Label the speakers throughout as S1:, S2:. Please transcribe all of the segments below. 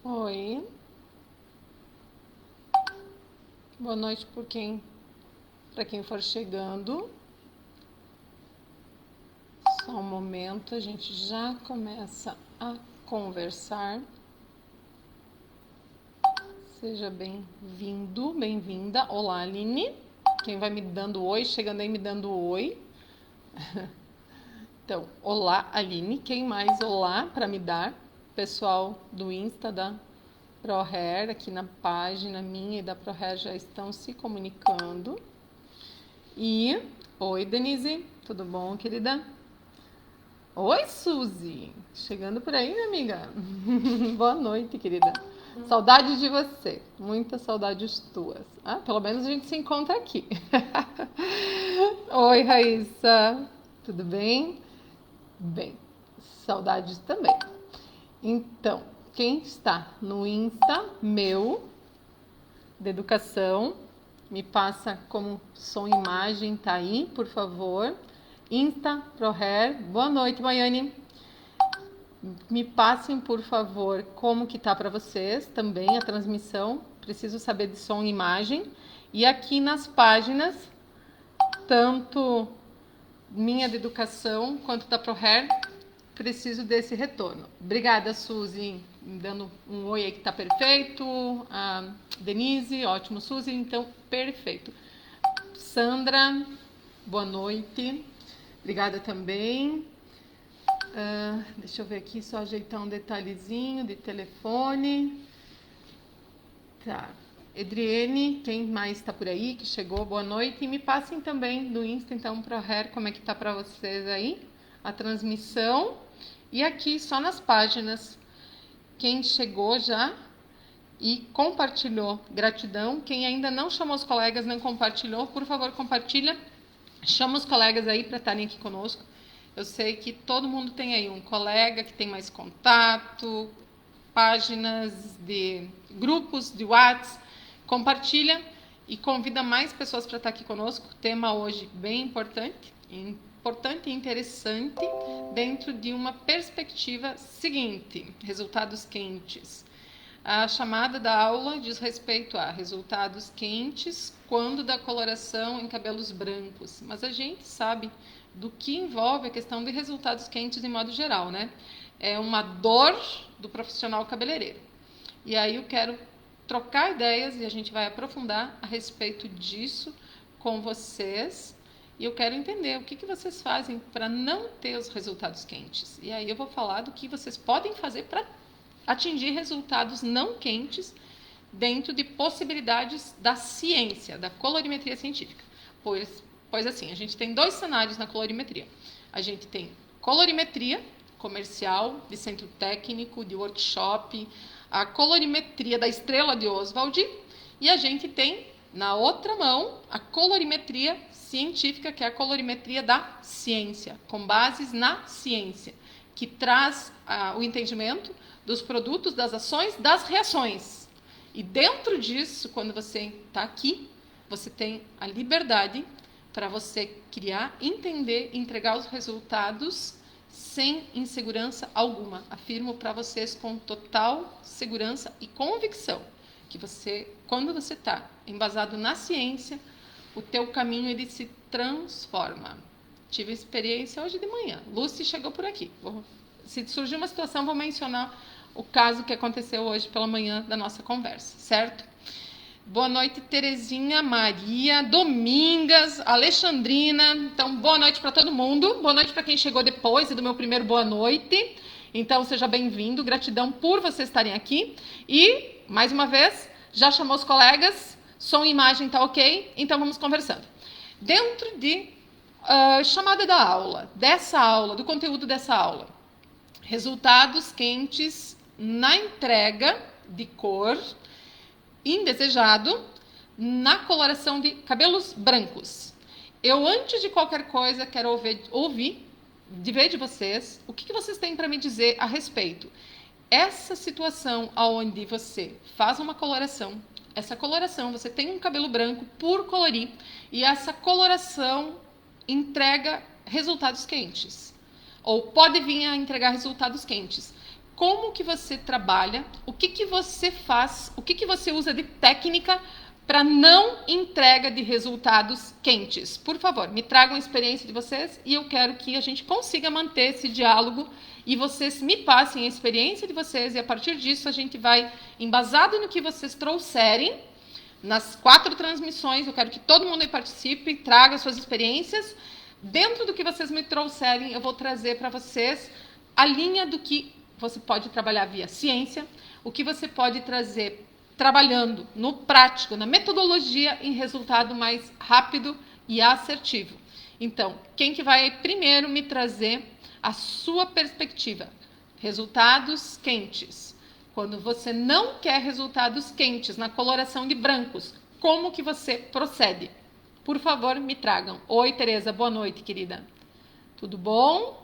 S1: Oi, boa noite para quem for chegando. Só um momento, a gente já começa a conversar. Seja bem-vindo, bem-vinda. Olá, Aline. Quem vai me dando oi, chegando aí me dando oi. Então, olá, Aline. Quem mais olá para me dar? Pessoal do Insta da ProHair, aqui na página minha e da ProHair já estão se comunicando. E, oi, Denise, tudo bom, querida? Oi, Suzy, chegando por aí, minha amiga. Boa noite, querida. Saudade de você, muitas saudades tuas. Ah, pelo menos a gente se encontra aqui. Oi, Raíssa, tudo bem? Bem, saudades também. Então, quem está no Insta meu de educação, me passa como som e imagem, tá aí, por favor. Insta ProHair. Boa noite, Maiane. Me passem, por favor, como que tá para vocês também a transmissão. Preciso saber de som e imagem. E aqui nas páginas, tanto minha de educação quanto da ProHair, preciso desse retorno. Obrigada, Suzy, me dando um oi aí que tá perfeito. A Denise, ótimo, Suzy, então perfeito. Sandra, boa noite. Obrigada também. Deixa eu ver aqui, só ajeitar um detalhezinho de telefone. Tá. Edriene, quem mais está por aí que chegou? Boa noite. E me passem também no Insta, então, ProHair, como é que tá para vocês aí a transmissão. E aqui, só nas páginas, quem chegou já e compartilhou, gratidão. Quem ainda não chamou os colegas, não compartilhou, por favor, compartilha. Chama os colegas aí para estarem aqui conosco. Eu sei que todo mundo tem aí um colega que tem mais contato, páginas de grupos de WhatsApp. Compartilha e convida mais pessoas para estar aqui conosco. Tema hoje bem importante e interessante dentro de uma perspectiva seguinte: resultados quentes. A chamada da aula diz respeito a resultados quentes quando da coloração em cabelos brancos, mas a gente sabe do que envolve a questão de resultados quentes em modo geral, né? É uma dor do profissional cabeleireiro. E aí eu quero trocar ideias e a gente vai aprofundar a respeito disso com vocês. E eu quero entender o que vocês fazem para não ter os resultados quentes. E aí eu vou falar do que vocês podem fazer para atingir resultados não quentes dentro de possibilidades da ciência, da colorimetria científica. Pois assim, a gente tem dois cenários na colorimetria. A gente tem colorimetria comercial, de centro técnico, de workshop, a colorimetria da estrela de Oswald, e a gente tem, na outra mão, a colorimetria científica, que é a colorimetria da ciência, com bases na ciência, que traz o entendimento dos produtos, das ações, das reações. E dentro disso, quando você está aqui, você tem a liberdade para você criar, entender, entregar os resultados sem insegurança alguma. Afirmo para vocês com total segurança e convicção que você, quando você está embasado na ciência, o teu caminho ele se transforma. Tive experiência hoje de manhã. Lucy chegou por aqui. Se surgir uma situação, vou mencionar o caso que aconteceu hoje pela manhã da nossa conversa, certo? Boa noite, Terezinha, Maria, Domingas, Alexandrina. Então, boa noite para todo mundo. Boa noite para quem chegou depois do meu primeiro boa noite. Então, seja bem-vindo. Gratidão por vocês estarem aqui. E, mais uma vez, já chamou os colegas? Som e imagem tá ok? Então, vamos conversando. Dentro de chamada da aula, do conteúdo dessa aula, resultados quentes na entrega de cor indesejado na coloração de cabelos brancos. Eu, antes de qualquer coisa, quero ouvir de vocês o que vocês têm para me dizer a respeito. Essa situação onde você faz uma coloração, essa coloração, você tem um cabelo branco por colorir, e essa coloração entrega resultados quentes, ou pode vir a entregar resultados quentes. como que você trabalha, o que que você faz, o que que você usa de técnica para não entrega de resultados quentes. Por favor, me tragam a experiência de vocês e eu quero que a gente consiga manter esse diálogo e vocês me passem a experiência de vocês e a partir disso a gente vai, embasado no que vocês trouxerem, nas 4 transmissões, eu quero que todo mundo aí participe, traga suas experiências. Dentro do que vocês me trouxerem, eu vou trazer para vocês a linha do que você pode trabalhar via ciência, o que você pode trazer trabalhando no prático, na metodologia, em resultado mais rápido e assertivo. Então, quem que vai primeiro me trazer a sua perspectiva? Resultados quentes. Quando você não quer resultados quentes na coloração de brancos, como que você procede? Por favor, me tragam. Oi, Tereza, boa noite, querida. Tudo bom?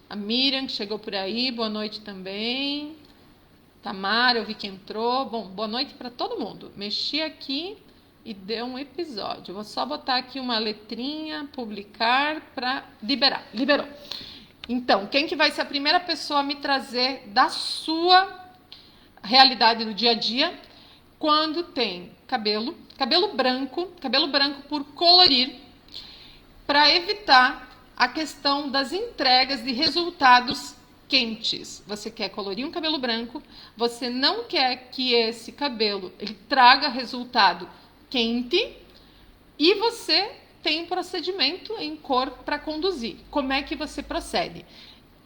S1: A Miriam, que chegou por aí, boa noite também. Tamara, eu vi que entrou. Bom, boa noite para todo mundo. Mexi aqui e deu um episódio. Vou só botar aqui uma letrinha, publicar, para liberar. Liberou. Então, quem que vai ser a primeira pessoa a me trazer da sua realidade do dia a dia quando tem cabelo branco por colorir, para evitar a questão das entregas de resultados quentes. Você quer colorir um cabelo branco, você não quer que esse cabelo ele traga resultado quente e você tem um procedimento em cor para conduzir. Como é que você procede?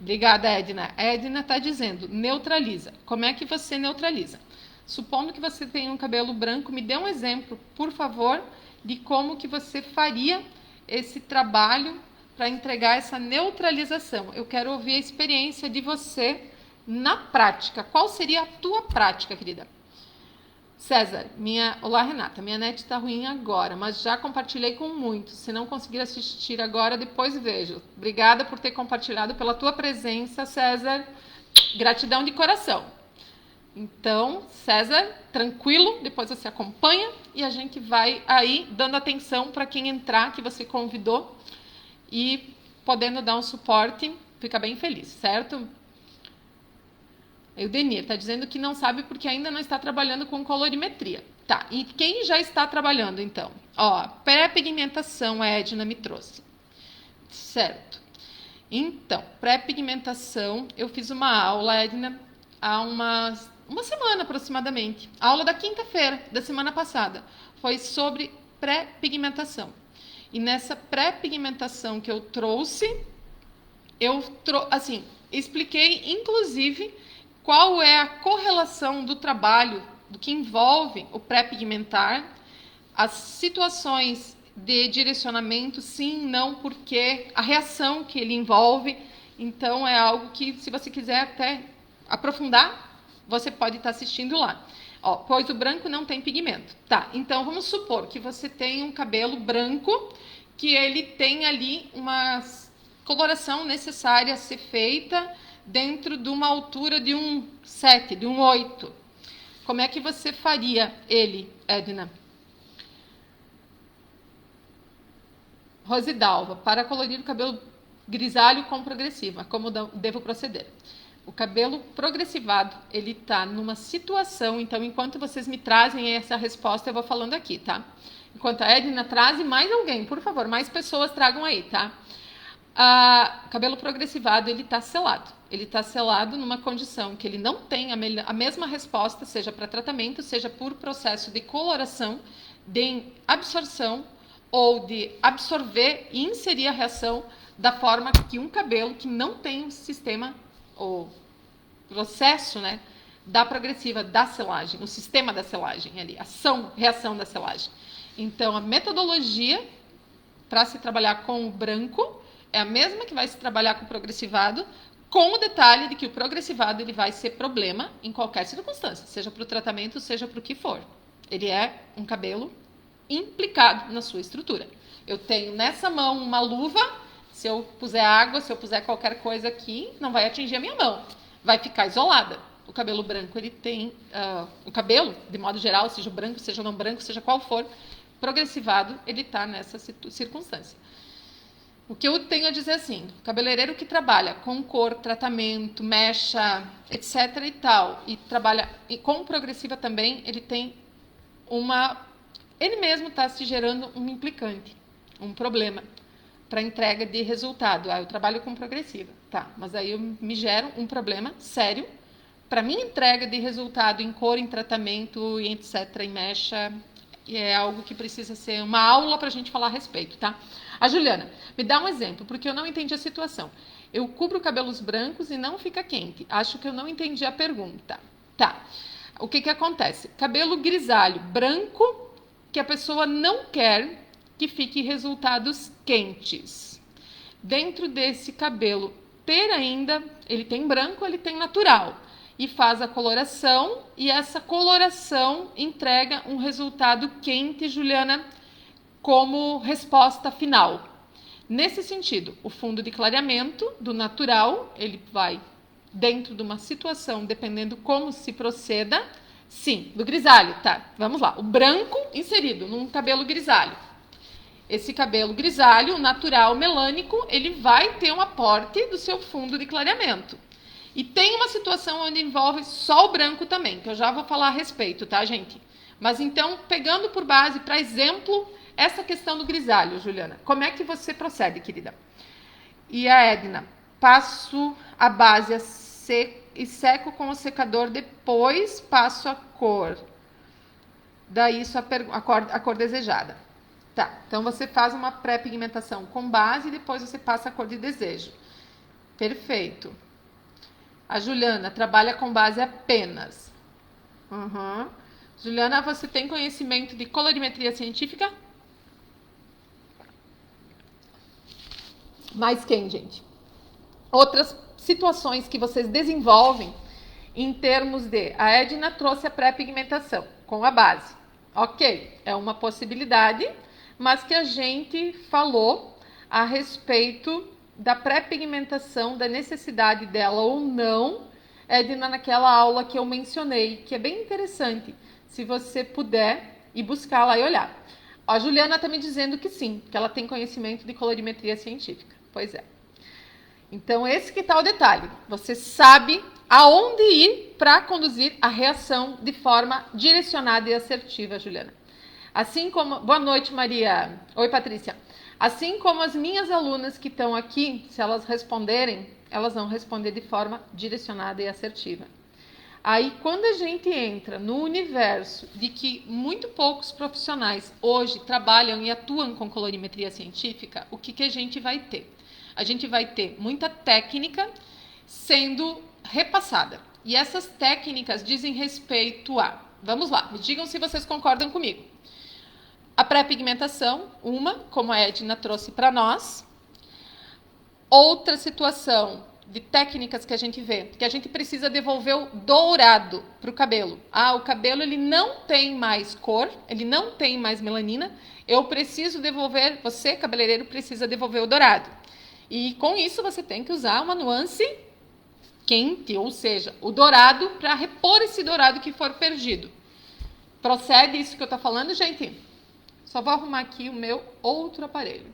S1: Obrigada, Edna. A Edna está dizendo, neutraliza. Como é que você neutraliza? Supondo que você tem um cabelo branco, me dê um exemplo, por favor, de como que você faria esse trabalho para entregar essa neutralização. Eu quero ouvir a experiência de você na prática. Qual seria a tua prática, querida? César, olá, Renata, minha net está ruim agora, mas já compartilhei com muitos. Se não conseguir assistir agora, depois vejo. Obrigada por ter compartilhado, pela tua presença, César. Gratidão de coração. Então, César, tranquilo, depois você acompanha e a gente vai aí dando atenção para quem entrar, que você convidou, e podendo dar um suporte, fica bem feliz, certo? O Denir está dizendo que não sabe porque ainda não está trabalhando com colorimetria. Tá, e quem já está trabalhando, então? Ó, pré-pigmentação, a Edna me trouxe. Certo. Então, pré-pigmentação, eu fiz uma aula, Edna, há uma semana aproximadamente. A aula da quinta-feira da semana passada foi sobre pré-pigmentação. E nessa pré-pigmentação que eu trouxe, assim, expliquei, inclusive, qual é a correlação do trabalho, do que envolve o pré-pigmentar, as situações de direcionamento, sim, não, porque a reação que ele envolve. Então, é algo que, se você quiser até aprofundar, você pode estar assistindo lá. Ó, pois o branco não tem pigmento. Tá, então vamos supor que você tem um cabelo branco, que ele tem ali uma coloração necessária a ser feita dentro de uma altura de um 7, de um 8. Como é que você faria ele, Edna? Rosidalva, para colorir o cabelo grisalho com progressiva, como devo proceder? O cabelo progressivado, ele está numa situação, então, enquanto vocês me trazem essa resposta, eu vou falando aqui, tá? Enquanto a Edna traz, mais alguém, por favor, mais pessoas tragam aí, tá? O cabelo progressivado, ele está selado. Ele está selado numa condição que ele não tem a mesma resposta, seja para tratamento, seja por processo de coloração, de absorção, ou de absorver e inserir a reação da forma que um cabelo que não tem um sistema, o processo, né, da progressiva, da selagem, o sistema da selagem ali, ação, reação da selagem. Então, a metodologia para se trabalhar com o branco é a mesma que vai se trabalhar com o progressivado, com o detalhe de que o progressivado ele vai ser problema em qualquer circunstância, seja para o tratamento, seja para o que for. Ele é um cabelo implicado na sua estrutura. Eu tenho nessa mão uma luva, se eu puser água, se eu puser qualquer coisa aqui, não vai atingir a minha mão, vai ficar isolada. O cabelo branco, ele tem, o cabelo, de modo geral, seja branco, seja não branco, seja qual for, progressivado, ele está nessa circunstância. O que eu tenho a dizer assim, cabeleireiro que trabalha com cor, tratamento, mecha, etc e tal, e trabalha com progressiva também, ele tem ele mesmo está se gerando um implicante, um problema para entrega de resultado. Eu trabalho com progressiva, tá, mas aí eu me gero um problema sério para minha entrega de resultado em cor, em tratamento e etc, em mecha. E é algo que precisa ser uma aula para a gente falar a respeito, tá? A Juliana, me dá um exemplo, porque eu não entendi a situação. Eu cubro cabelos brancos e não fica quente. Acho que eu não entendi a pergunta. Tá. O que acontece? Cabelo grisalho, branco, que a pessoa não quer que fique resultados quentes. Dentro desse cabelo ter ainda, ele tem branco, ele tem natural. E faz a coloração, e essa coloração entrega um resultado quente, Juliana, como resposta final. Nesse sentido, o fundo de clareamento do natural, ele vai dentro de uma situação, dependendo como se proceda, sim, do grisalho, tá? Vamos lá, o branco inserido num cabelo grisalho. Esse cabelo grisalho, natural, melânico, ele vai ter um aporte do seu fundo de clareamento. E tem uma situação onde envolve só o branco também, que eu já vou falar a respeito, tá, gente? Mas então, pegando por base, para exemplo, essa questão do grisalho, Juliana, como é que você procede, querida? E a Edna, passo a base e seco com o secador, depois passo a cor. Daí isso a cor desejada. Tá, então você faz uma pré-pigmentação com base e depois você passa a cor de desejo. Perfeito. A Juliana trabalha com base apenas. Uhum. Juliana, você tem conhecimento de colorimetria científica? Mais quem, gente? Outras situações que vocês desenvolvem em termos de... A Edna trouxe a pré-pigmentação com a base. Ok, é uma possibilidade, mas que a gente falou a respeito da pré-pigmentação, da necessidade dela ou não, Edna, naquela aula que eu mencionei, que é bem interessante, se você puder ir buscar lá e olhar. A Juliana está me dizendo que sim, que ela tem conhecimento de colorimetria científica. Pois é. Então, esse que está o detalhe. Você sabe aonde ir para conduzir a reação de forma direcionada e assertiva, Juliana. Assim como... Boa noite, Maria. Oi, Patrícia. Assim como as minhas alunas que estão aqui, se elas responderem, elas vão responder de forma direcionada e assertiva. Aí, quando a gente entra no universo de que muito poucos profissionais hoje trabalham e atuam com colorimetria científica, o que a gente vai ter? A gente vai ter muita técnica sendo repassada. E essas técnicas dizem respeito a... Vamos lá, me digam se vocês concordam comigo. A pré-pigmentação, como a Edna trouxe para nós. Outra situação de técnicas que a gente vê, que a gente precisa devolver o dourado para o cabelo. O cabelo ele não tem mais cor, ele não tem mais melanina, eu preciso devolver, você, cabeleireiro, precisa devolver o dourado. E com isso você tem que usar uma nuance quente, ou seja, o dourado para repor esse dourado que for perdido. Procede isso que eu estou falando, gente? Só vou arrumar aqui o meu outro aparelho.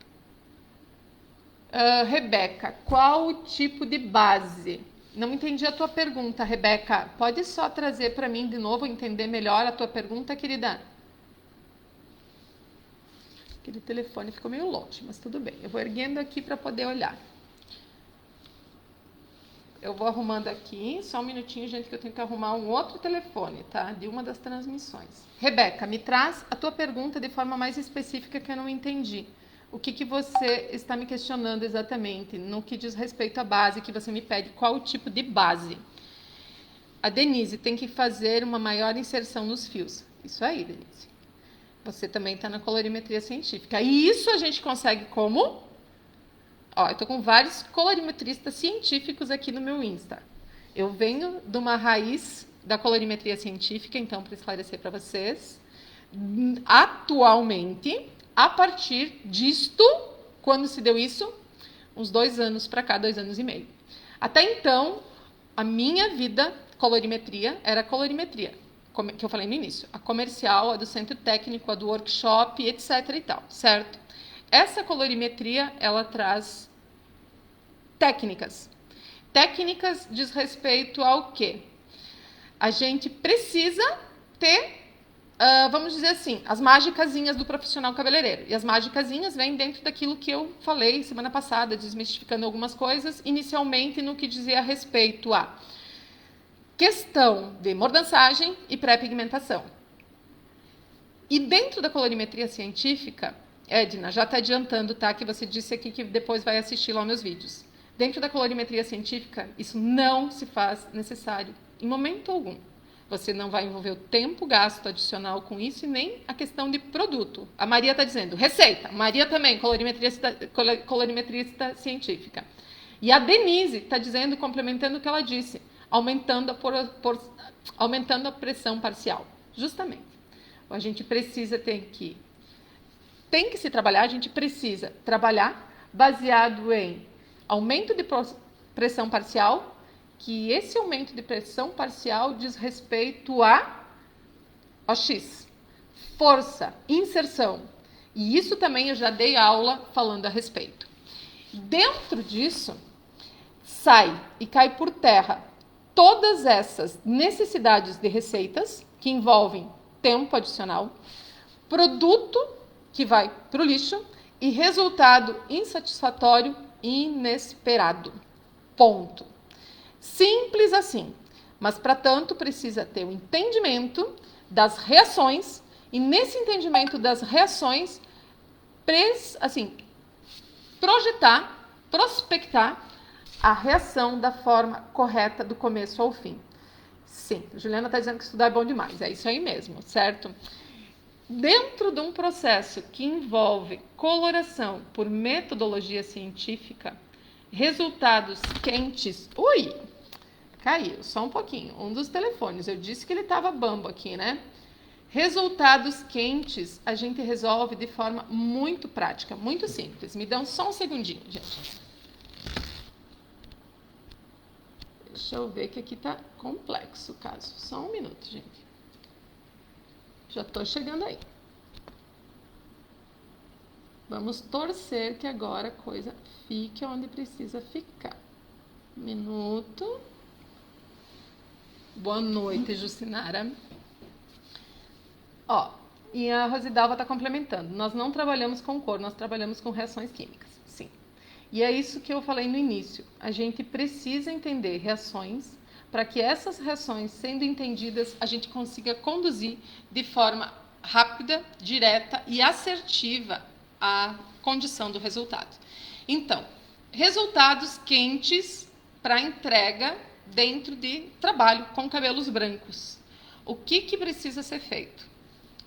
S1: Rebeca, qual o tipo de base? Não entendi a tua pergunta, Rebeca. Pode só trazer para mim de novo, entender melhor a tua pergunta, querida? Aquele telefone ficou meio longe, mas tudo bem. Eu vou erguendo aqui para poder olhar. Eu vou arrumando aqui, só um minutinho, gente, que eu tenho que arrumar um outro telefone, tá? De uma das transmissões. Rebeca, me traz a tua pergunta de forma mais específica que eu não entendi. O que você está me questionando exatamente no que diz respeito à base, que você me pede qual o tipo de base? A Denise tem que fazer uma maior inserção nos fios. Isso aí, Denise. Você também está na colorimetria científica. E isso a gente consegue como? Ó, eu tô com vários colorimetristas científicos aqui no meu Insta. Eu venho de uma raiz da colorimetria científica, então, para esclarecer para vocês. Atualmente, a partir disto, quando se deu isso? Uns 2 anos para cá, 2 anos e meio. Até então, a minha vida, colorimetria, era colorimetria, que eu falei no início. A comercial, a do centro técnico, a do workshop, etc e tal, certo? essa colorimetria, ela traz técnicas. Técnicas diz respeito ao quê? A gente precisa ter, vamos dizer assim, as magicazinhas do profissional cabeleireiro. E as magicazinhas vêm dentro daquilo que eu falei semana passada, desmistificando algumas coisas, inicialmente no que dizia a respeito à questão de mordançagem e pré-pigmentação. E dentro da colorimetria científica, Edna, já está adiantando, tá? Que você disse aqui que depois vai assistir lá meus vídeos. Dentro da colorimetria científica, isso não se faz necessário em momento algum. Você não vai envolver o tempo gasto adicional com isso e nem a questão de produto. A Maria está dizendo, receita. Maria também, colorimetrista científica. E a Denise está dizendo, complementando o que ela disse, aumentando a pressão parcial. Justamente. A gente precisa tem que se trabalhar, a gente precisa trabalhar baseado em aumento de pressão parcial, que esse aumento de pressão parcial diz respeito a OX, força, inserção. E isso também eu já dei aula falando a respeito. Dentro disso, sai e cai por terra todas essas necessidades de receitas que envolvem tempo adicional, produto que vai para o lixo e resultado insatisfatório inesperado. Ponto. Simples assim. Mas, para tanto, precisa ter um entendimento das reações e, nesse entendimento das reações, prospectar a reação da forma correta do começo ao fim. Sim, a Juliana está dizendo que estudar é bom demais. É isso aí mesmo, certo? Dentro de um processo que envolve coloração por metodologia científica, resultados quentes... Ui! Caiu, só um pouquinho. Um dos telefones. Eu disse que ele estava bambo aqui, né? Resultados quentes a gente resolve de forma muito prática, muito simples. Me dão só um segundinho, gente. Deixa eu ver que aqui tá complexo o caso. Só um minuto, gente. Já tô chegando aí. Vamos torcer que agora a coisa fique onde precisa ficar. Minuto. Boa noite, Jucinara. Ó, e a Rosidalva está complementando. Nós não trabalhamos com cor, nós trabalhamos com reações químicas. Sim. E é isso que eu falei no início. A gente precisa entender reações para que essas reações, sendo entendidas, a gente consiga conduzir de forma rápida, direta e assertiva a condição do resultado. Então, resultados quentes para entrega dentro de trabalho com cabelos brancos. O que precisa ser feito?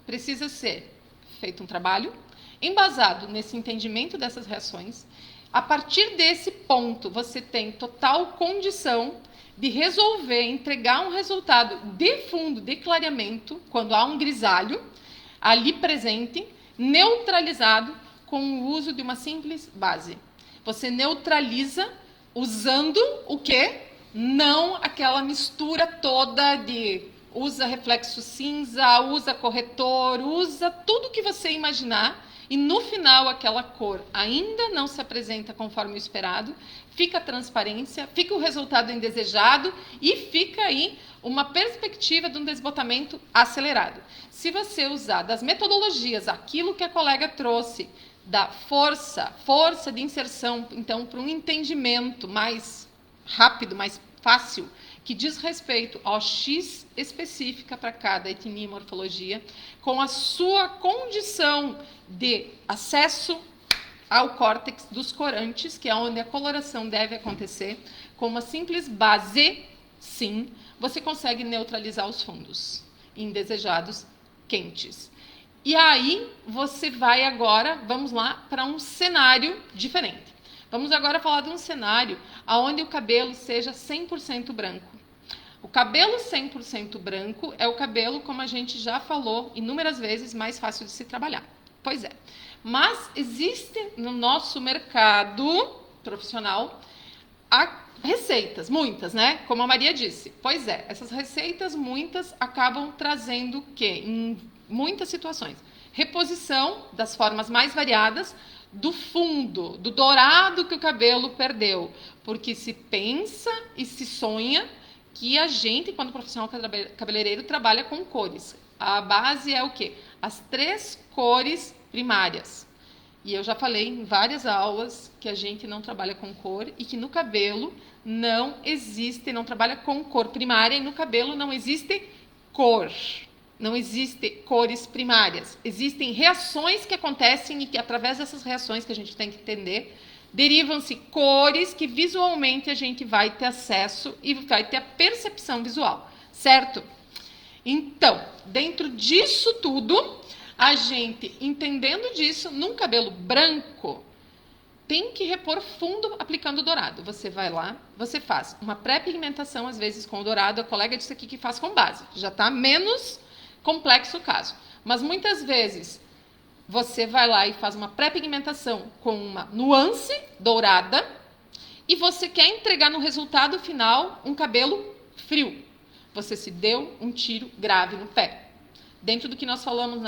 S1: Precisa ser feito um trabalho embasado nesse entendimento dessas reações. A partir desse ponto, você tem total condição de resolver, entregar um resultado de fundo, de clareamento, quando há um grisalho ali presente, neutralizado com o uso de uma simples base. Você neutraliza usando o quê? Não aquela mistura toda de usa reflexo cinza, usa corretor, usa tudo que você imaginar e no final aquela cor ainda não se apresenta conforme o esperado, fica a transparência, fica o resultado indesejado e fica aí uma perspectiva de um desbotamento acelerado. Se você usar das metodologias, aquilo que a colega trouxe, da força de inserção, então, para um entendimento mais rápido, mais fácil, que diz respeito ao X específica para cada etnia e morfologia, com a sua condição de acesso ao córtex dos corantes, que é onde a coloração deve acontecer, com uma simples base, sim, você consegue neutralizar os fundos indesejados quentes. E aí, você vai agora, vamos lá, para um cenário diferente. Vamos agora falar de um cenário onde o cabelo seja 100% branco. O cabelo 100% branco é o cabelo, como a gente já falou inúmeras vezes, mais fácil de se trabalhar. Pois é. Mas existe no nosso mercado profissional receitas, muitas, né? Como a Maria disse. Pois é, essas receitas, muitas, acabam trazendo o quê? Em muitas situações. Reposição das formas mais variadas do fundo, do dourado que o cabelo perdeu. Porque se pensa e se sonha que a gente, quando profissional cabeleireiro, trabalha com cores. A base é o quê? As 3 cores primárias. E eu já falei em várias aulas que a gente não trabalha com cor e que no cabelo não existe, não trabalha com cor primária e no cabelo não existe cor. Não existem cores primárias. Existem reações que acontecem e que, através dessas reações que a gente tem que entender, derivam-se cores que visualmente a gente vai ter acesso e vai ter a percepção visual, certo? Então, dentro disso tudo, a gente, entendendo disso, num cabelo branco, tem que repor fundo aplicando dourado. Você vai lá, você faz uma pré-pigmentação, às vezes com o dourado. A colega disse aqui que faz com base. Já está menos complexo o caso. Mas muitas vezes você vai lá e faz uma pré-pigmentação com uma nuance dourada e você quer entregar no resultado final um cabelo frio. Você se deu um tiro grave no pé. Dentro do que nós falamos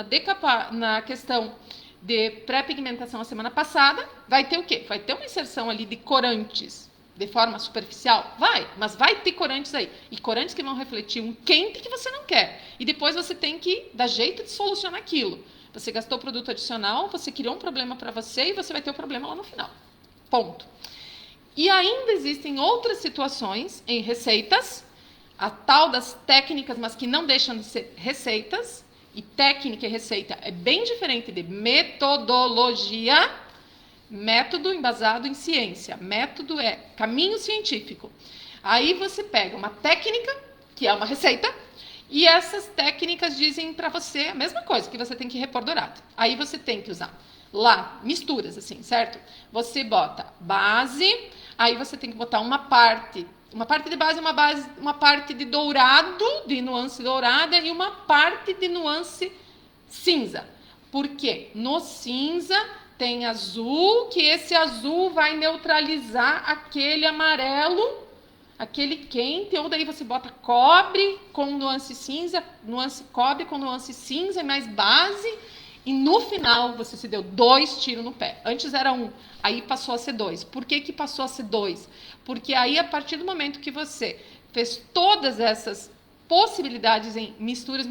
S1: na questão de pré-pigmentação a semana passada, vai ter o quê? Vai ter uma inserção ali de corantes de forma superficial? Vai, mas vai ter corantes aí. E corantes que vão refletir um quente que você não quer. E depois você tem que dar jeito de solucionar aquilo. Você gastou produto adicional, você criou um problema para você e você vai ter o problema lá no final. Ponto. E ainda existem outras situações em receitas, a tal das técnicas, mas que não deixam de ser receitas. E técnica e receita é bem diferente de metodologia. Método embasado em ciência. Método é caminho científico. Aí você pega uma técnica, que é uma receita, e essas técnicas dizem para você a mesma coisa, que você tem que repor dourado. Aí você tem que usar lá misturas, assim, certo? Você bota base, aí você tem que botar uma parte de base, uma parte de dourado, de nuance dourada, e uma parte de nuance cinza. Por quê? No cinza tem azul, que esse azul vai neutralizar aquele amarelo, aquele quente, ou daí você bota cobre com nuance cinza, nuance cobre com nuance cinza e mais base, e no final você se deu 2 tiros no pé. Antes era 1, aí passou a ser 2. Por que que passou a ser 2? Porque aí, a partir do momento que você fez todas essas possibilidades em misturas,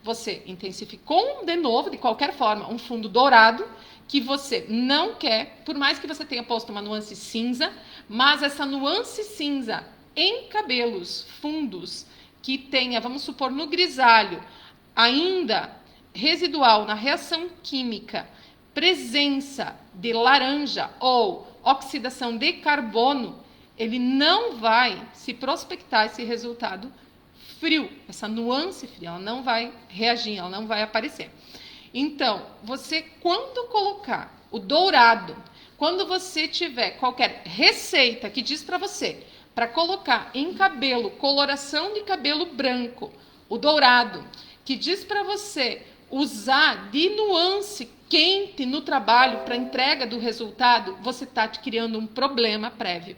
S1: você intensificou de novo, de qualquer forma, um fundo dourado, que você não quer, por mais que você tenha posto uma nuance cinza, mas essa nuance cinza em cabelos fundos, que tenha, vamos supor, no grisalho, ainda residual na reação química, presença de laranja ou oxidação de carbono, ele não vai se prospectar esse resultado frio, essa nuance fria, ela não vai reagir, ela não vai aparecer. Então, você, quando colocar o dourado, quando você tiver qualquer receita que diz para você, para colocar em cabelo, coloração de cabelo branco, o dourado, que diz para você usar de nuance quente no trabalho para entrega do resultado, você está te criando um problema prévio.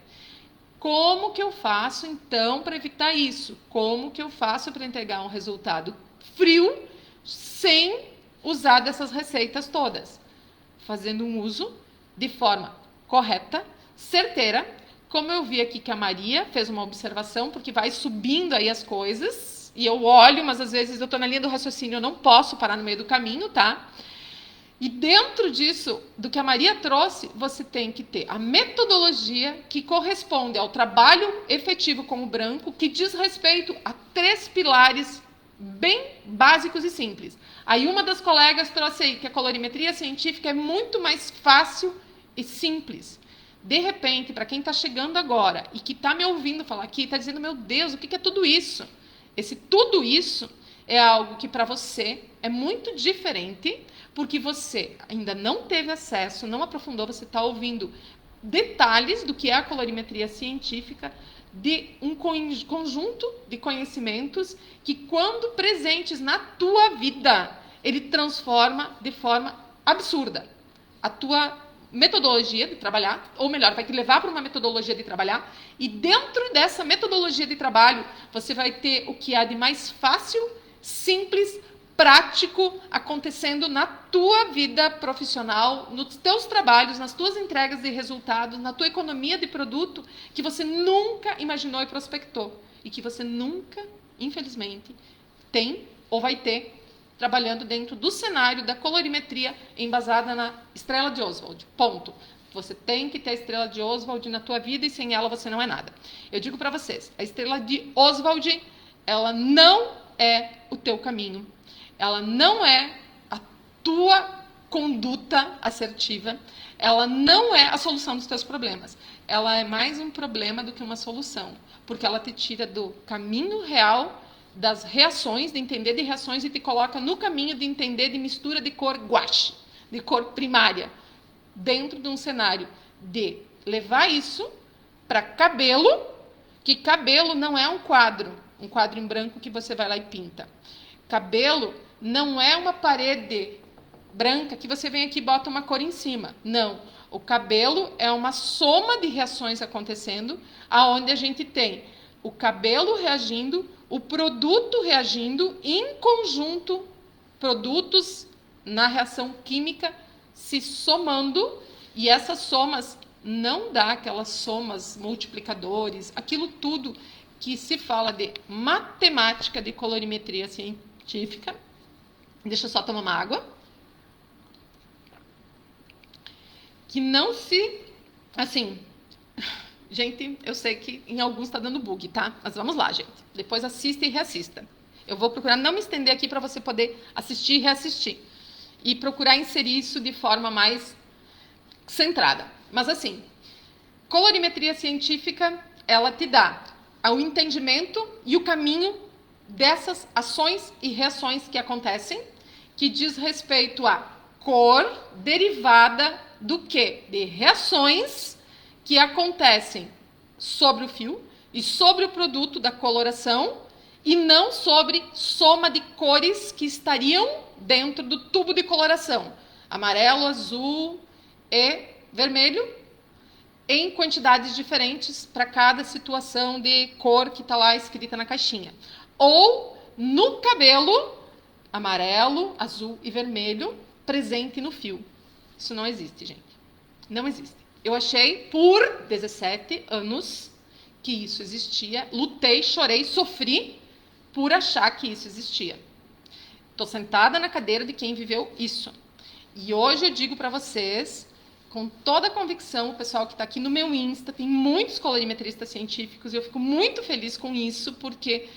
S1: Como que eu faço, então, para evitar isso? Como que eu faço para entregar um resultado frio sem usar dessas receitas todas? Fazendo um uso de forma correta, certeira, como eu vi aqui que a Maria fez uma observação, porque vai subindo aí as coisas, e eu olho, mas às vezes eu estou na linha do raciocínio, eu não posso parar no meio do caminho, tá? E dentro disso, do que a Maria trouxe, você tem que ter a metodologia que corresponde ao trabalho efetivo com o branco, que diz respeito a 3 pilares bem básicos e simples. Aí uma das colegas trouxe aí que a colorimetria científica é muito mais fácil e simples. De repente, para quem está chegando agora e que está me ouvindo falar aqui, está dizendo, meu Deus, o que é tudo isso? Esse tudo isso é algo que para você é muito diferente, porque você ainda não teve acesso, não aprofundou, você está ouvindo detalhes do que é a colorimetria científica, de um conjunto de conhecimentos que, quando presentes na tua vida, ele transforma de forma absurda a tua metodologia de trabalhar, ou melhor, vai te levar para uma metodologia de trabalhar, e dentro dessa metodologia de trabalho, você vai ter o que há de mais fácil, simples, prático acontecendo na tua vida profissional, nos teus trabalhos, nas tuas entregas de resultados, na tua economia de produto, que você nunca imaginou e prospectou. E que você nunca, infelizmente, tem ou vai ter trabalhando dentro do cenário da colorimetria embasada na estrela de Oswald. Ponto. Você tem que ter a estrela de Oswald na tua vida e sem ela você não é nada. Eu digo para vocês, a estrela de Oswald, ela não é o teu caminho. Ela não é a tua conduta assertiva. Ela não é a solução dos teus problemas. Ela é mais um problema do que uma solução. Porque ela te tira do caminho real das reações, de entender de reações, e te coloca no caminho de entender de mistura de cor guache, de cor primária, dentro de um cenário de levar isso para cabelo, que cabelo não é um quadro em branco que você vai lá e pinta. Cabelo não é uma parede branca que você vem aqui e bota uma cor em cima. Não. O cabelo é uma soma de reações acontecendo, aonde a gente tem o cabelo reagindo, o produto reagindo, em conjunto, produtos na reação química se somando, e essas somas não dá aquelas somas multiplicadores, aquilo tudo que se fala de matemática de colorimetria científica. Deixa eu só tomar uma água. Que não se... Assim, gente, eu sei que em alguns está dando bug, tá? Mas vamos lá, gente. Depois assista e reassista. Eu vou procurar não me estender aqui para você poder assistir e reassistir. E procurar inserir isso de forma mais centrada. Mas assim, colorimetria científica, ela te dá o entendimento e o caminho dessas ações e reações que acontecem, que diz respeito à cor derivada do quê? De reações que acontecem sobre o fio e sobre o produto da coloração, e não sobre soma de cores que estariam dentro do tubo de coloração. Amarelo, azul e vermelho, em quantidades diferentes para cada situação de cor que está lá escrita na caixinha. Ou no cabelo, amarelo, azul e vermelho, presente no fio. Isso não existe, gente. Não existe. Eu achei por 17 anos que isso existia. Lutei, chorei, sofri por achar que isso existia. Estou sentada na cadeira de quem viveu isso. E hoje eu digo para vocês, com toda a convicção, o pessoal que está aqui no meu Insta, tem muitos colorimetristas científicos, e eu fico muito feliz com isso, porque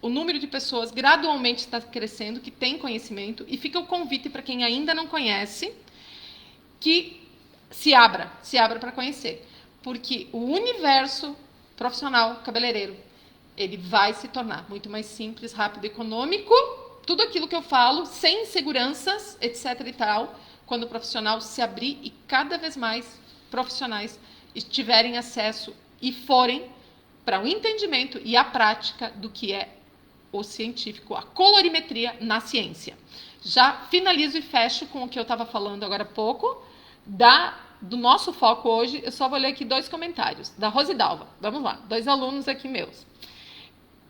S1: o número de pessoas gradualmente está crescendo, que tem conhecimento, e fica o convite para quem ainda não conhece, que se abra para conhecer. Porque o universo profissional cabeleireiro, ele vai se tornar muito mais simples, rápido, econômico, tudo aquilo que eu falo, sem inseguranças, etc. e tal, quando o profissional se abrir e cada vez mais profissionais tiverem acesso e forem para o entendimento e a prática do que é o científico, a colorimetria na ciência. Já finalizo e fecho com o que eu estava falando agora há pouco, do nosso foco hoje. Eu só vou ler aqui 2 comentários, da Rosidalva. Vamos lá, 2 alunos aqui meus.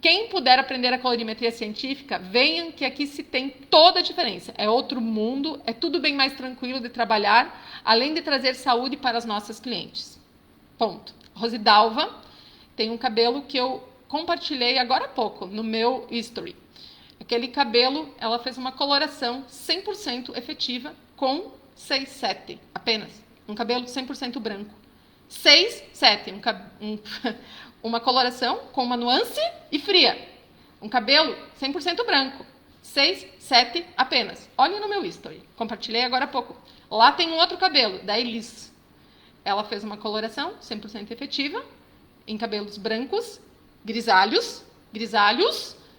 S1: Quem puder aprender a colorimetria científica, venham, que aqui se tem toda a diferença. É outro mundo, é tudo bem mais tranquilo de trabalhar, além de trazer saúde para as nossas clientes. Ponto. Rosidalva tem um cabelo que eu compartilhei agora há pouco no meu history. Aquele cabelo, ela fez uma coloração 100% efetiva com 6,7 apenas. Um cabelo 100% branco. 6,7. Uma coloração com uma nuance e fria. Um cabelo 100% branco. 6,7 apenas. Olhem no meu history. Compartilhei agora há pouco. Lá tem um outro cabelo, da Elis. Ela fez uma coloração 100% efetiva em cabelos brancos, grisalhos.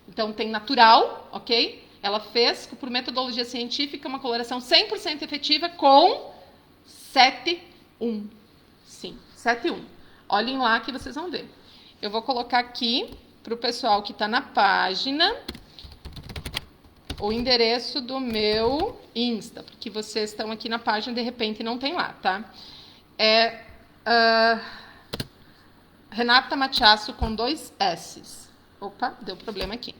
S1: Então tem natural, ok? Ela fez, por metodologia científica, uma coloração 100% efetiva com 7,1. Sim, 7,1. Olhem lá que vocês vão ver. Eu vou colocar aqui, para o pessoal que está na página, o endereço do meu Insta, porque vocês estão aqui na página e de repente não tem lá, tá? É Renata Machaço com 2 S's. Opa, deu problema aqui.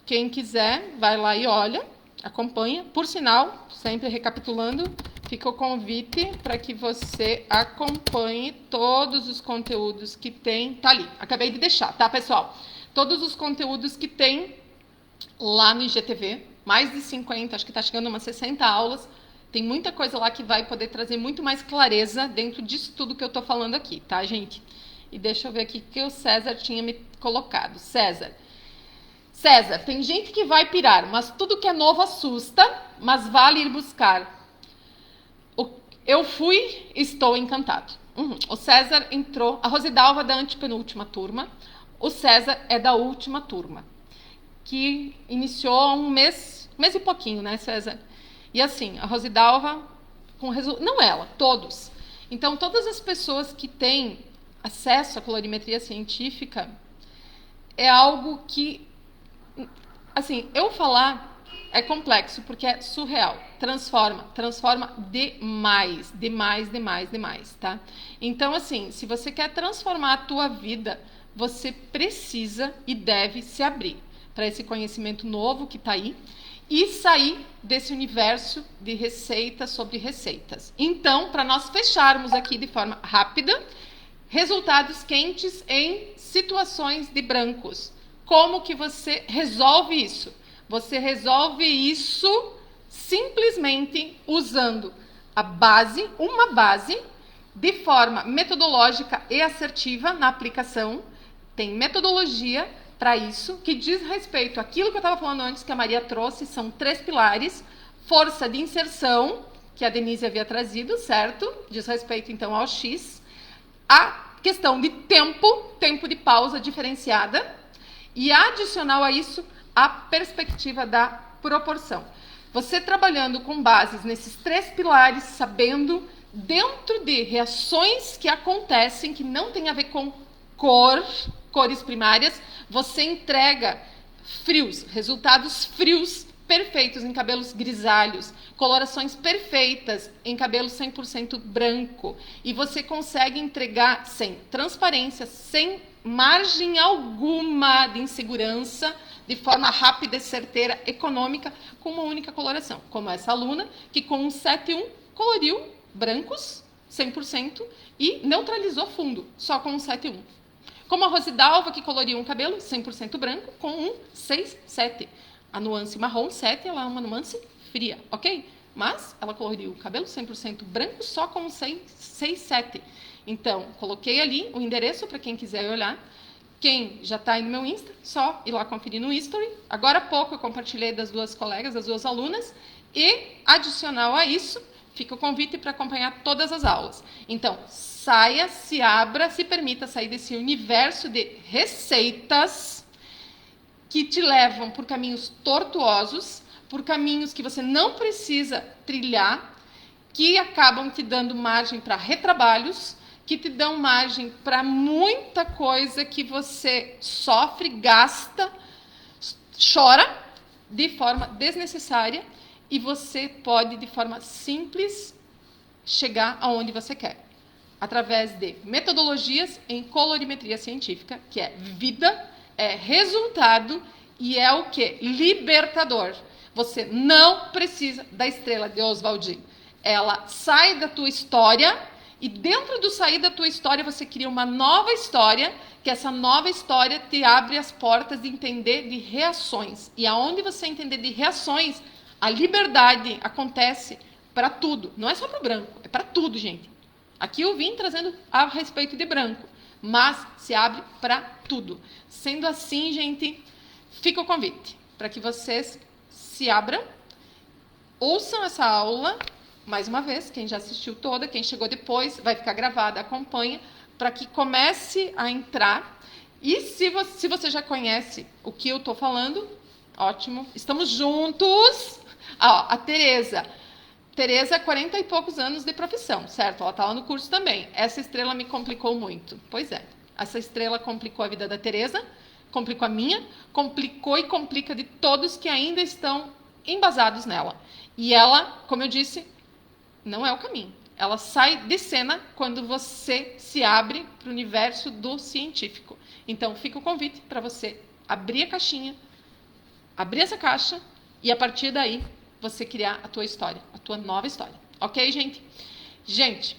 S1: Quem quiser, vai lá e olha, acompanha. Por sinal, sempre recapitulando, fica o convite para que você acompanhe todos os conteúdos que tem. Tá ali, acabei de deixar, tá, pessoal? Todos os conteúdos que tem lá no IGTV, mais de 50, acho que está chegando a umas 60 aulas. Tem muita coisa lá que vai poder trazer muito mais clareza dentro disso tudo que eu estou falando aqui, tá, gente? E deixa eu ver aqui o que o César tinha me colocado. César, tem gente que vai pirar, mas tudo que é novo assusta, mas vale ir buscar. Eu fui, estou encantado. O César entrou, a Rosidalva da antepenúltima turma, o César é da última turma, que iniciou há um mês e pouquinho, né, César? E assim, a Rosidalva, não ela, todos. Então, todas as pessoas que têm acesso à colorimetria científica é algo que, assim, eu falar é complexo, porque é surreal. Transforma demais, tá? Então, assim, se você quer transformar a tua vida, você precisa e deve se abrir para esse conhecimento novo que está aí e sair desse universo de receitas sobre receitas. Então, para nós fecharmos aqui de forma rápida, resultados quentes em situações de brancos. Como que você resolve isso? Você resolve isso simplesmente usando uma base, de forma metodológica e assertiva na aplicação. Tem metodologia para isso, que diz respeito àquilo que eu estava falando antes, que a Maria trouxe, são 3 pilares. Força de inserção, que a Denise havia trazido, certo? Diz respeito, então, ao X. A questão de tempo de pausa diferenciada. E adicional a isso, a perspectiva da proporção. Você trabalhando com bases nesses 3 pilares, sabendo dentro de reações que acontecem, que não tem a ver com cores primárias, você entrega resultados frios, perfeitos em cabelos grisalhos, colorações perfeitas em cabelo 100% branco, e você consegue entregar sem transparência, sem margem alguma de insegurança, de forma rápida, certeira, econômica, com uma única coloração, como essa aluna, que com um 7.1 coloriu brancos 100% e neutralizou fundo, só com um 7.1. Como a Rosidalva, que coloriu um cabelo 100% branco com um 6.7. A nuance marrom 7, ela é uma nuance fria, ok? Mas ela coloriu o cabelo 100% branco só com um 6.7. Então, coloquei ali o endereço para quem quiser olhar. Quem já está aí no meu Insta, só ir lá conferir no History. Agora há pouco eu compartilhei das 2 colegas, das 2 alunas. E, adicional a isso, fica o convite para acompanhar todas as aulas. Então, saia, se abra, se permita sair desse universo de receitas que te levam por caminhos tortuosos, por caminhos que você não precisa trilhar, que acabam te dando margem para retrabalhos, que te dão margem para muita coisa que você sofre, gasta, chora de forma desnecessária, e você pode, de forma simples, chegar aonde você quer. Através de metodologias em colorimetria científica, que é vida, é resultado e é o quê? Libertador. Você não precisa da estrela de Oswaldin. Ela sai da tua história e dentro do sair da tua história você cria uma nova história, que essa nova história te abre as portas de entender de reações. E aonde você entender de reações, a liberdade acontece para tudo. Não é só para o branco, é para tudo, gente. Aqui eu vim trazendo a respeito de branco, mas se abre para tudo. Sendo assim, gente, fica o convite para que vocês se abram, ouçam essa aula, mais uma vez, quem já assistiu toda, quem chegou depois, vai ficar gravada, acompanha, para que comece a entrar. E se você já conhece o que eu estou falando, ótimo, estamos juntos. A Tereza, 40 e poucos anos de profissão, certo? Ela está lá no curso também. Essa estrela me complicou muito. Pois é, essa estrela complicou a vida da Tereza, complicou a minha, complicou e complica de todos que ainda estão embasados nela. E ela, como eu disse, não é o caminho. Ela sai de cena quando você se abre para o universo do científico. Então, fica o convite para você abrir a caixinha, abrir essa caixa e a partir daí você criar a tua história, a tua nova história. Ok, gente? Gente,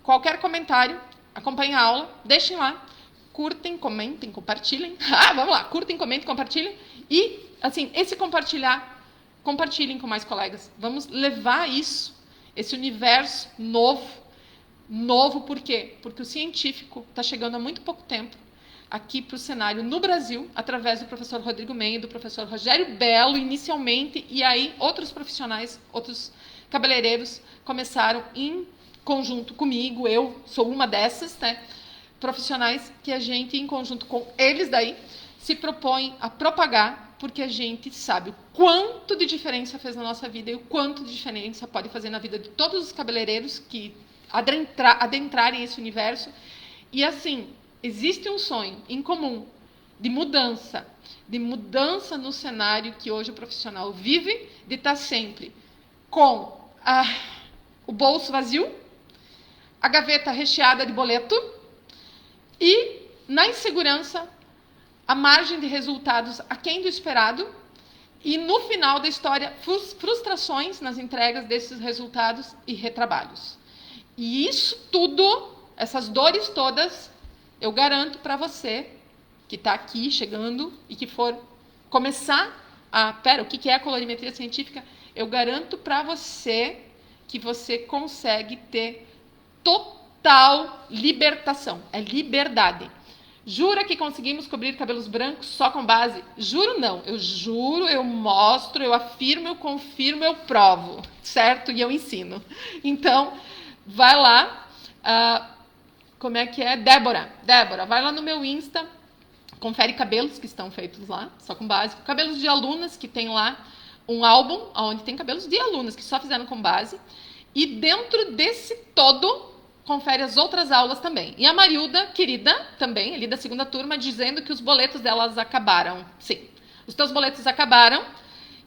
S1: qualquer comentário, acompanhem a aula, deixem lá, curtem, comentem, compartilhem. Vamos lá, curtem, comentem, compartilhem. E, assim, esse compartilhar, compartilhem com mais colegas. Vamos levar isso, esse universo novo. Novo por quê? Porque o científico está chegando há muito pouco tempo aqui para o cenário no Brasil, através do professor Rodrigo Mendes, do professor Rogério Belo, inicialmente, e aí outros profissionais, outros cabeleireiros começaram em conjunto comigo, eu sou uma dessas, né, profissionais que a gente, em conjunto com eles daí, se propõe a propagar, porque a gente sabe o quanto de diferença fez na nossa vida e o quanto de diferença pode fazer na vida de todos os cabeleireiros que adentrarem esse universo. E assim, existe um sonho em comum de mudança no cenário que hoje o profissional vive, de estar sempre com o bolso vazio, a gaveta recheada de boleto e, na insegurança, a margem de resultados aquém do esperado e, no final da história, frustrações nas entregas desses resultados e retrabalhos. E isso tudo, essas dores todas, eu garanto para você que está aqui chegando e que for começar o que é a colorimetria científica? Eu garanto para você que você consegue ter total libertação. É liberdade. Jura que conseguimos cobrir cabelos brancos só com base? Juro não. Eu juro, eu mostro, eu afirmo, eu confirmo, eu provo. Certo? E eu ensino. Então, vai lá. Como é que é? Débora, vai lá no meu Insta. Confere cabelos que estão feitos lá, só com base. Cabelos de alunas, que tem lá um álbum onde tem cabelos de alunas que só fizeram com base. E dentro desse todo, confere as outras aulas também. E a Marilda, querida, também, ali da segunda turma, dizendo que os boletos delas acabaram. Sim, os teus boletos acabaram.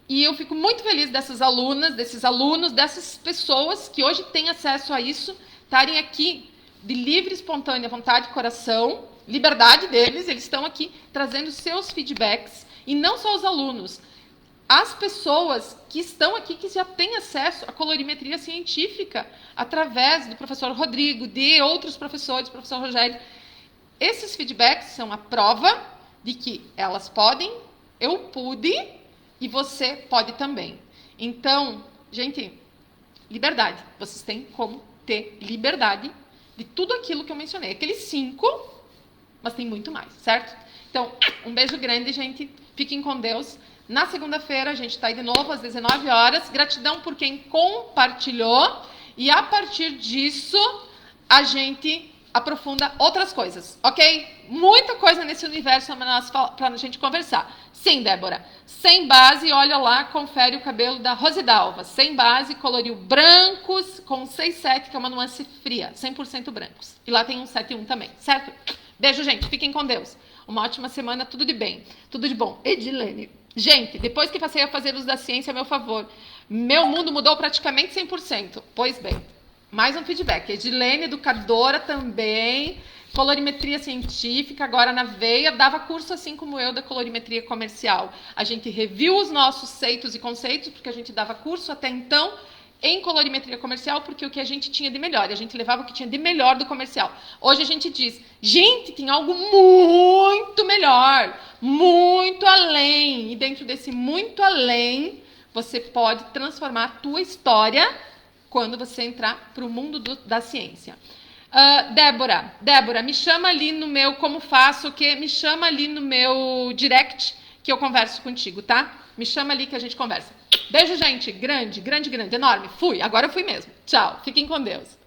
S1: E eu fico muito feliz dessas alunas, desses alunos, dessas pessoas que hoje têm acesso a isso, estarem aqui de livre, espontânea vontade e coração, liberdade deles, eles estão aqui trazendo seus feedbacks. E não só os alunos, as pessoas que estão aqui, que já têm acesso à colorimetria científica, através do professor Rodrigo, de outros professores, professor Rogério. Esses feedbacks são a prova de que elas podem, eu pude, e você pode também. Então, gente, liberdade. Vocês têm como ter liberdade de tudo aquilo que eu mencionei. Aqueles 5, mas tem muito mais, certo? Então, um beijo grande, gente. Fiquem com Deus. Na segunda-feira, a gente está aí de novo às 19 horas. Gratidão por quem compartilhou. E a partir disso, a gente aprofunda outras coisas, ok? Muita coisa nesse universo para a gente conversar. Sim, Débora. Sem base, olha lá, confere o cabelo da Rosidalva. Sem base, coloriu brancos com 6,7, que é uma nuance fria. 100% brancos. E lá tem um 7,1 também, certo? Beijo, gente. Fiquem com Deus. Uma ótima semana. Tudo de bem. Tudo de bom. Edilene. Gente, depois que passei a fazer uso da ciência a meu favor, meu mundo mudou praticamente 100%. Pois bem, mais um feedback. Edilene, educadora também, colorimetria científica, agora na veia, dava curso assim como eu da colorimetria comercial. A gente reviu os nossos ceitos e conceitos, porque a gente dava curso até então em colorimetria comercial, porque o que a gente tinha de melhor, e a gente levava o que tinha de melhor do comercial. Hoje a gente diz, gente, tem algo muito melhor, muito além, e dentro desse muito além, você pode transformar a tua história quando você entrar para o mundo da ciência. Débora, me chama ali no meu, como faço, que me chama ali no meu direct, que eu converso contigo, tá? Me chama ali que a gente conversa. Beijo, gente. Grande, enorme. Fui. Agora eu fui mesmo. Tchau. Fiquem com Deus.